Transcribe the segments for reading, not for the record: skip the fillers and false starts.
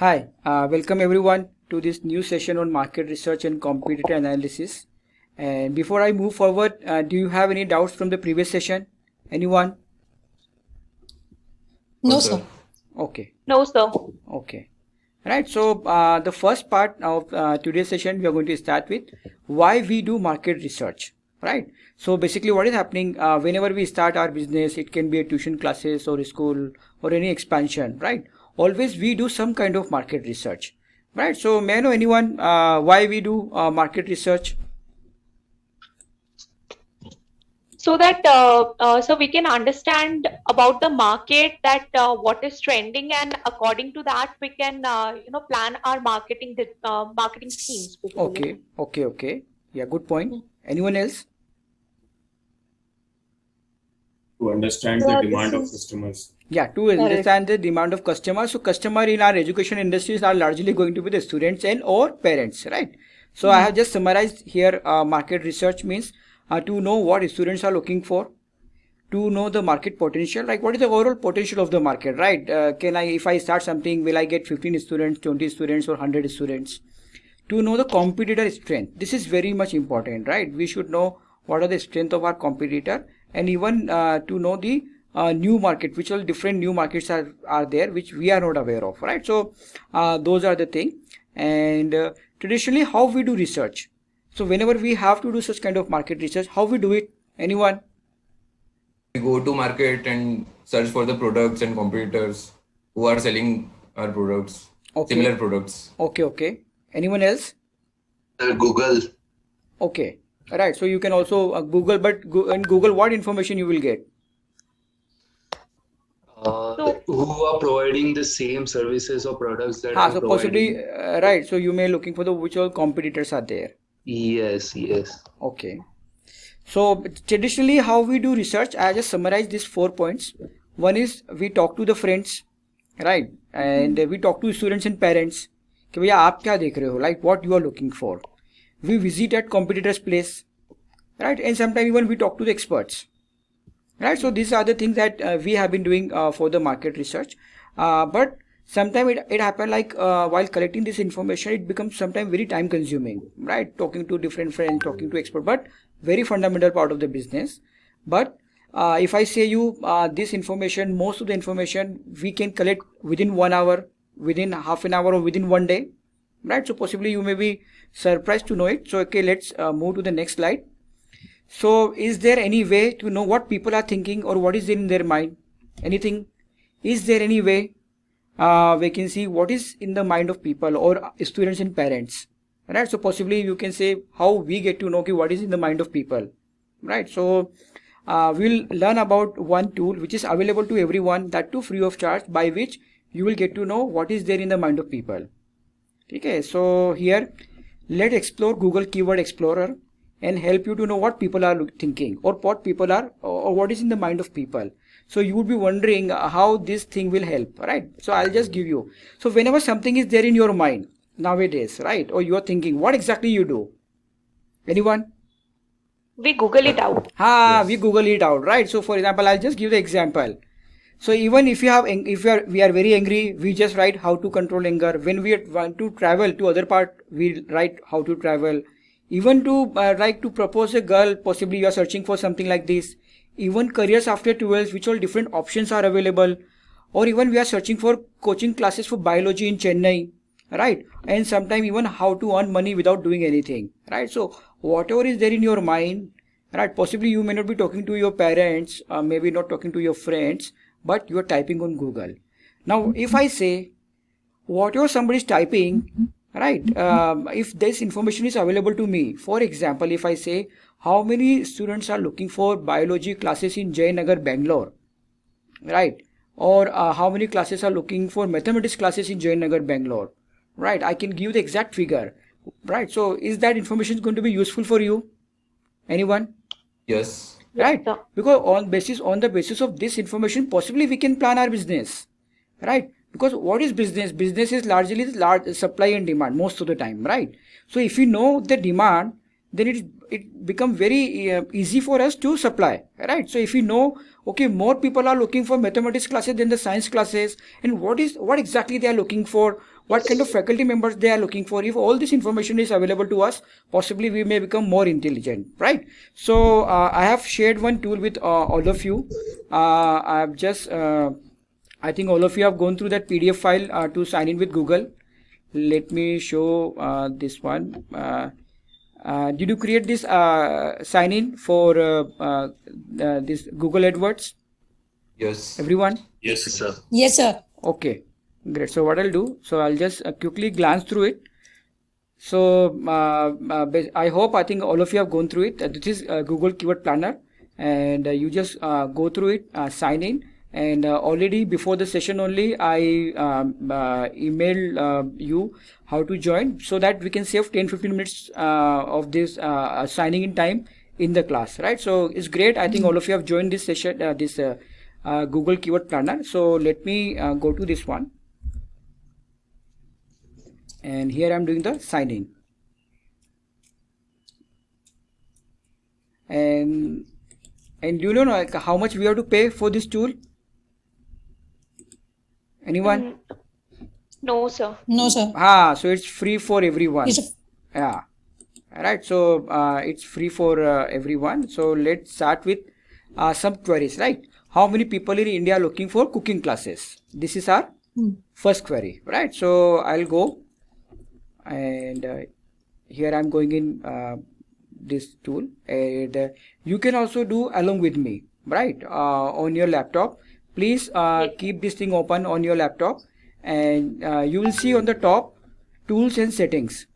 Hi, welcome everyone to this new session on market research and competitor analysis. And before I move forward, do you have any doubts from the previous session? Anyone? No, sir. Okay, No, sir. okay. Right, so the first part of today's session, we are going to start with why we do market research. Right, so basically what is happening whenever we start our business, it can be a tuition classes or a school or any expansion, right? Always we do some kind of market research, right? So may I know anyone why we do market research? So that so we can understand about the market, that what is trending, and according to that we can plan our marketing schemes basically. Okay. Yeah, good point. Anyone else? To understand the demand of customers. Yeah, to understand the demand of customers. So customer in our education industries are largely going to be the students and or parents, right? So I have just summarized here market research means to know what students are looking for, to know the market potential, like what is the overall potential of the market, right? If I start something, will I get 15 students, 20 students or 100 students? To know the competitor strength. This is very much important, right? We should know what are the strength of our competitor, and even to know the new market, which all different new markets are there, which we are not aware of, right? So those are the thing. And traditionally, how we do research. So whenever we have to do such kind of market research, how we do it? Anyone? We go to market and search for the products and competitors who are selling our products, similar products. Okay. Anyone else? Google. Okay. Right. So you can also Google, but in Google, what information you will get? Who are providing the same services or products that so possibly right. So you may looking for the which all competitors are there. Yes. Okay. So traditionally, how we do research, I just summarize these 4 points. One is we talk to the friends, right? And we talk to students and parents. कि भैया आप क्या देख रहे हो? Like what you are looking for. We visit at competitors' place, right? And sometimes even we talk to the experts, right? So these are the things that we have been doing for the market research. But sometimes it happens like while collecting this information, it becomes sometimes very time consuming, right? Talking to different friends, talking to experts, but very fundamental part of the business. But if I say you this information, most of the information we can collect within 1 hour, within half an hour, or within 1 day, right? So possibly you may be surprised to know it. So okay, let's move to the next slide. So is there any way to know what people are thinking or what is in their mind? Anything? Is there any way we can see what is in the mind of people or students and parents, right? So possibly you can say how we get to know what is in the mind of people, right? So we'll learn about one tool which is available to everyone, that too free of charge, by which you will get to know what is there in the mind of people. Okay, so here let's explore Google Keyword Explorer and help you to know what people are thinking or what people are or what is in the mind of people. So you would be wondering how this thing will help, right? So I'll just give you. So whenever something is there in your mind nowadays, right, or you're thinking, what exactly you do? Anyone? We Google it out. Yes. We Google it out, right? So for example, I'll just give the example. So even if we are very angry, we just write how to control anger. When we want to travel to other part, we write how to travel. Even to like to propose a girl, possibly you are searching for something like this. Even careers after 12, which all different options are available. Or even we are searching for coaching classes for biology in Chennai, right? And sometimes even how to earn money without doing anything, right? So whatever is there in your mind, right? Possibly you may not be talking to your parents, maybe not talking to your friends, but you are typing on Google. Now, if I say whatever somebody is typing, right? If this information is available to me, for example, if I say how many students are looking for biology classes in Jayanagar, Bangalore, right? Or how many classes are looking for mathematics classes in Jayanagar, Bangalore, right? I can give the exact figure, right? So is that information going to be useful for you? Anyone? Yes. Right? Because on the basis of this information, possibly we can plan our business, right? Because what is business? Business is largely large supply and demand most of the time, right? So if you know the demand, then it become very easy for us to supply, right? So if we know, okay, more people are looking for mathematics classes than the science classes, and what exactly they are looking for, what kind of faculty members they are looking for, if all this information is available to us, possibly we may become more intelligent, right? So I have shared one tool with all of you. I've just I think all of you have gone through that PDF file to sign in with Google. Let me show this one. Did you create this sign in for this Google AdWords? Yes. Everyone? Yes, Sir. Yes, sir. Okay, great. So what I'll do, so I'll just quickly glance through it. So I think all of you have gone through it. This is Google Keyword Planner, and you just go through it, sign in. And already before the session only, I emailed you how to join, so that we can save 10-15 minutes of this signing in time in the class, right? So it's great. I think all of you have joined this session, this Google Keyword Planner. So let me go to this one. And here I'm doing the sign in. And do you know like how much we have to pay for this tool? Anyone? No, sir. No, sir. So it's free for everyone. Yes, Yeah. Right. So it's free for everyone. So let's start with some queries, right? How many people in India are looking for cooking classes? This is our first query, right? So I'll go, and here I'm going in this tool, and you can also do along with me, right? On your laptop. Please keep this thing open on your laptop, and you will see on the top tools and settings.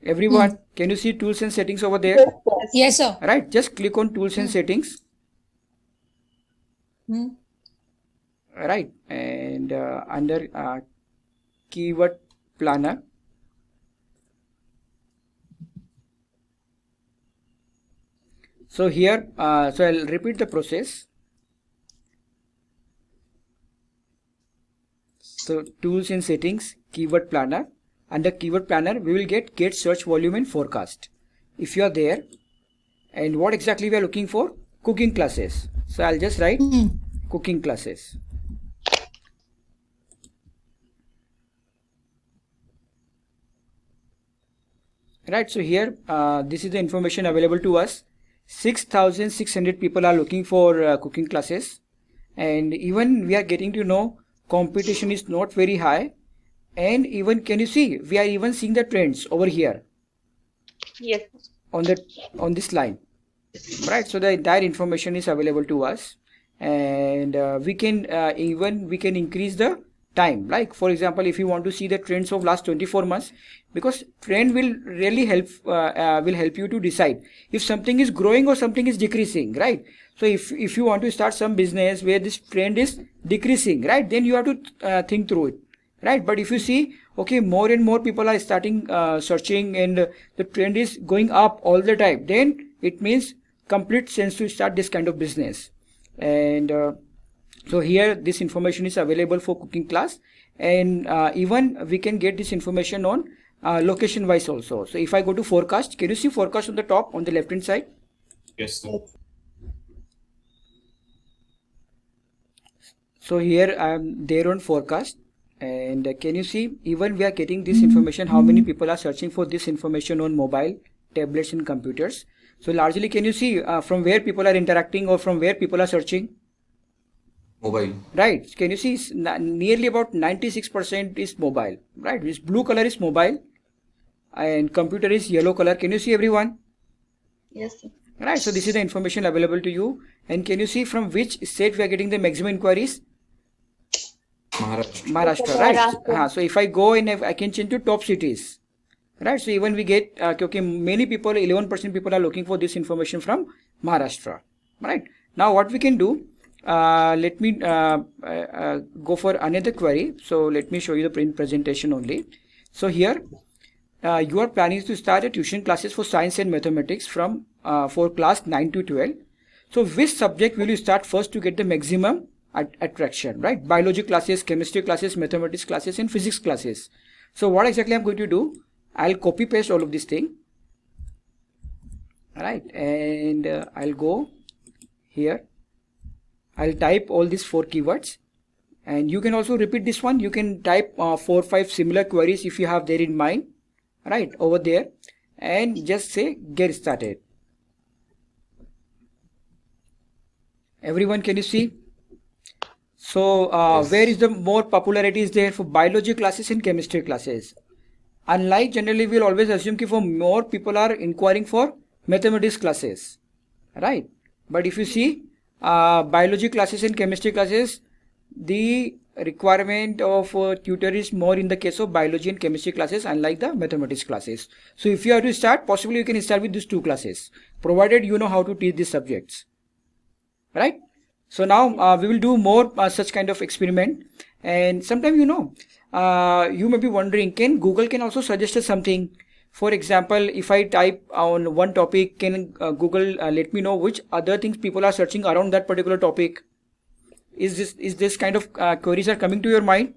Everyone, can you see tools and settings over there? yes, sir. Right, just click on tools and settings. Right, and under keyword planner, so here so I'll repeat the process. So tools and settings, keyword planner. Under keyword planner, we will get search volume and forecast. If you are there, and what exactly we are looking for? Cooking classes. So I'll just write cooking classes. Right. So here, this is the information available to us. 6,600 people are looking for cooking classes, and even we are getting to know competition is not very high. And even, can you see, we are even seeing the trends over here Yes. on this line, right? So the entire information is available to us, and we can increase the time. Like for example, if you want to see the trends of last 24 months, because trend will really help you to decide if something is growing or something is decreasing, right? So if you want to start some business where this trend is decreasing, right, then you have to think through it, right? But if you see, okay, more and more people are starting searching, and the trend is going up all the time, then it means complete sense to start this kind of business. And so here this information is available for cooking class, and even we can get this information on location wise also. So if I go to forecast, can you see forecast on the top on the left hand side? yes, sir. So here I am there on forecast, and can you see, even we are getting this information, how many people are searching for this information on mobile, tablets and computers. So largely, can you see from where people are interacting or from where people are searching? Mobile. Right. Can you see nearly about 96% is mobile, right? This blue color is mobile and computer is yellow color. Can you see everyone? Yes, sir. Right. So this is the information available to you. And can you see from which state we are getting the maximum inquiries? Maharashtra, right? So if I go in, I can change to top cities, right? So even we get, okay, many people, 11% people are looking for this information from Maharashtra, right? Now what we can do, let me go for another query. So let me show you the presentation only. So here, you are planning to start a tuition classes for science and mathematics from for class 9 to 12. So which subject will you start first to get the maximum attraction, right? Biology classes, chemistry classes, mathematics classes and physics classes. So what exactly I'm going to do, I'll copy paste all of this thing, right? And I'll go here. I'll type all these 4 keywords, and you can also repeat this one. You can type 4 or 5 similar queries if you have there in mind, right, over there, and just say get started. Everyone, can you see? So Yes. where is the more popularity is there for biology classes and chemistry classes? Unlike generally we'll always assume that for more people are inquiring for mathematics classes, right? But if you see biology classes and chemistry classes, the requirement of tutor is more in the case of biology and chemistry classes, unlike the mathematics classes. So if you have to start, possibly you can start with these 2 classes, provided you know how to teach these subjects, right? So now we will do more such kind of experiment. And sometimes you may be wondering, can Google can also suggest us something? For example, if I type on one topic, can Google let me know which other things people are searching around that particular topic? Is this kind of queries are coming to your mind?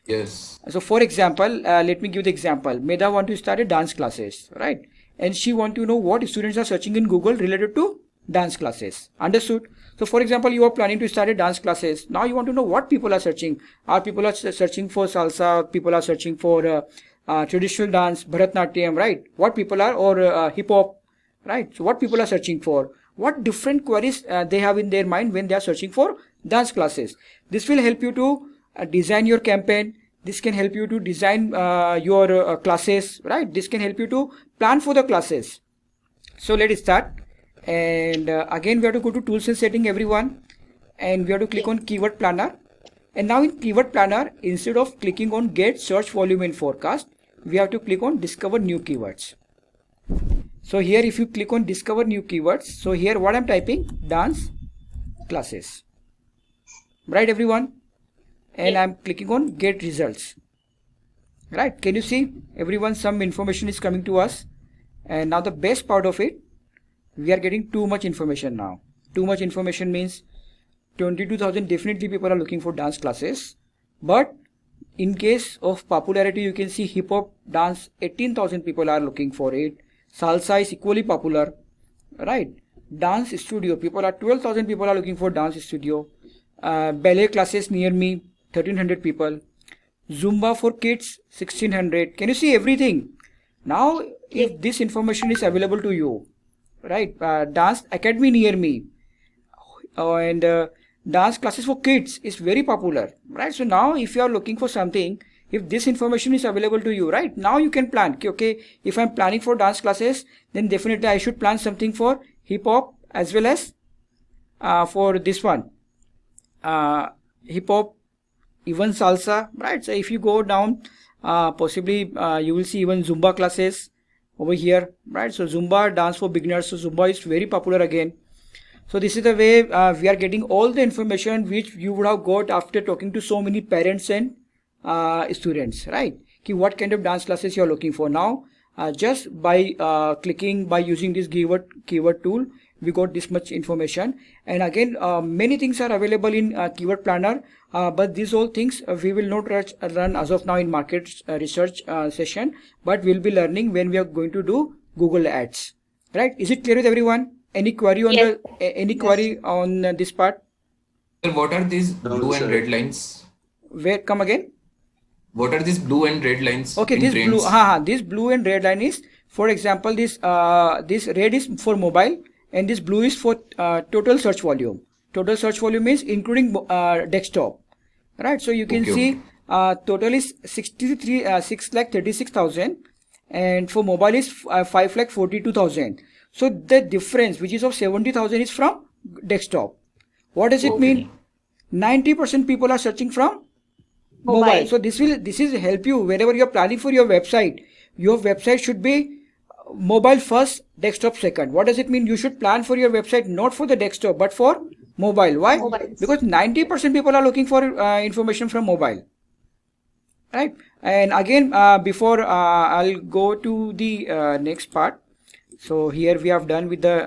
Yes. So for example, let me give the example. Meda want to start a dance classes, right? And she want to know what students are searching in Google related to dance classes. Understood? So for example, you are planning to start a dance classes. Now you want to know what people are searching. Are people are searching for salsa? People are searching for traditional dance, Bharatnatyam, right? What people are, or hip hop, right? So what people are searching for? What different queries they have in their mind when they are searching for dance classes. This will help you to design your campaign. This can help you to design your classes, right? This can help you to plan for the classes. So let's start. And again we have to go to tools and setting, everyone, and we have to click on keyword planner. And now in keyword planner, instead of clicking on get search volume and forecast, we have to click on discover new keywords. So here if you click on discover new keywords, so here what I'm typing, dance classes, right, everyone? And I'm clicking on get results, right? Can you see, everyone, some information is coming to us. And now the best part of it, we are getting too much information now. Too much information means 22,000 definitely people are looking for dance classes. But in case of popularity, you can see hip hop dance, 18,000 people are looking for it. Salsa is equally popular, right? Dance studio, 12,000 people are looking for dance studio. Ballet classes near me, 1,300 people. Zumba for kids, 1,600. Can you see everything? Now, if this information is available to you, right? Dance academy near me, and dance classes for kids is very popular, right? So now if you are looking for something, if this information is available to you, right, now you can plan, okay, if I'm planning for dance classes, then definitely I should plan something for hip hop as well as for this one, hip hop, even salsa, right? So if you go down, possibly you will see even Zumba classes over here, right? So Zumba dance for beginners. So Zumba is very popular again. So this is the way we are getting all the information which you would have got after talking to so many parents and students, right? What kind of dance classes you are looking for. Now just by clicking, by using this keyword tool, we got this much information. And again, many things are available in keyword planner, but these all things we will not run as of now in market research session, but we'll be learning when we are going to do Google ads, right? Is it clear with everyone? Any query on Yes. any query on this part? Sir, what are these No, blue and sir. red lines? Where, come again? What are these blue and red lines Okay, in this trends? blue, this blue and red line is, for example, this red is for mobile, and this blue is for total search volume. Total search volume is including desktop, right? So you can Okay, see total is 6,36,000, and for mobile is 5,42,000. So the difference, which is of 70,000, is from desktop. What does it mean? 90% people are searching from mobile. So this is help you wherever you are planning for your website. Your website should be mobile first, desktop second. What does it mean? You should plan for your website not for the desktop but for mobile. Why? Mobiles. Because 90% people are looking for information from mobile, right? And again, before I'll go to the next part. So here we have done with the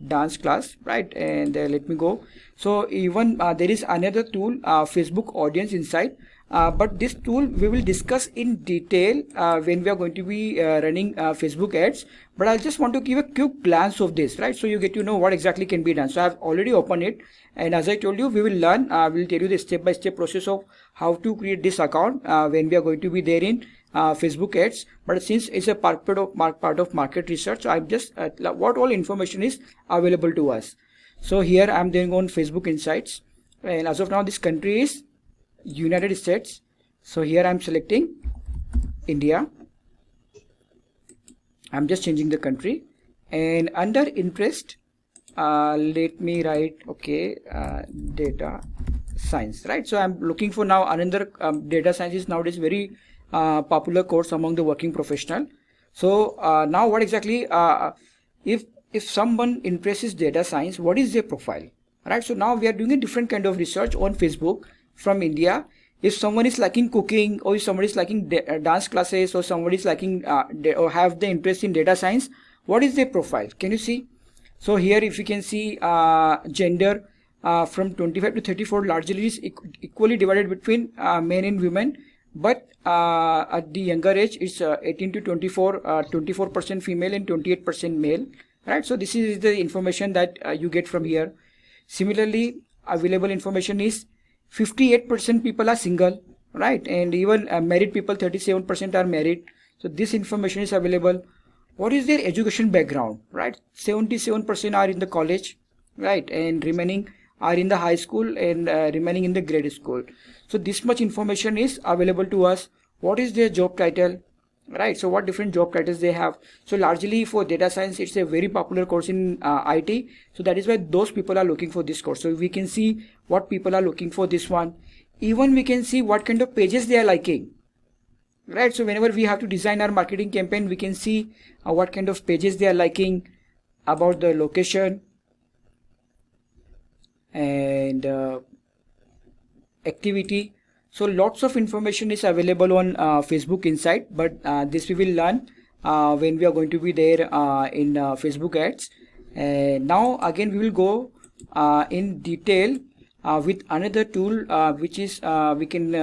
dance class, right? And let me go. So even there is another tool, Facebook Audience Insight. but this tool we will discuss in detail when we are going to be running Facebook ads. But I just want to give a quick glance of this, right? So you get to know what exactly can be done. So I've already opened it, and as I told you, we will learn. We'll tell you the step-by-step process of how to create this account when we are going to be there in Facebook ads. But since it's a part of market research, I'm just what all information is available to us. So here I'm doing on Facebook Insights, and as of now, this country is United States. So here I'm selecting India. I'm just changing the country, and under interest let me write data science, right? So I'm looking for now another data science is nowadays very popular course among the working professional. So now what exactly if someone interested in data science, what is their profile, right? So now we are doing a different kind of research on Facebook from India. If someone is liking cooking, or if somebody is liking dance classes, or somebody is liking or have the interest in data science, what is their profile? Can you see? So here if you can see gender from 25 to 34 largely is equally divided between men and women, but at the younger age it's 18 to 24, 24% female and 28% male, right? So this is the information that you get from here. Similarly, available information is 58% people are single, right? And even married people, 37% are married. So this information is available. What is their education background, right? 77% are in the college, right? And remaining are in the high school, and remaining in the grade school. So this much information is available to us. What is their job title, right? So what different job titles they have. So largely for data science, it's a very popular course in IT. So that is why those people are looking for this course. So we can see what people are looking for this one. Even we can see what kind of pages they are liking, right? So whenever we have to design our marketing campaign, we can see what kind of pages they are liking, about the location and activity. So lots of information is available on Facebook Insight, but this we will learn when we are going to be there in Facebook ads. And now again we will go in detail with another tool, which is we can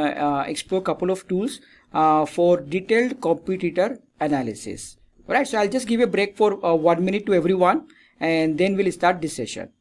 explore couple of tools for detailed competitor analysis. Alright, so I'll just give a break for 1 minute to everyone, and then we'll start this session.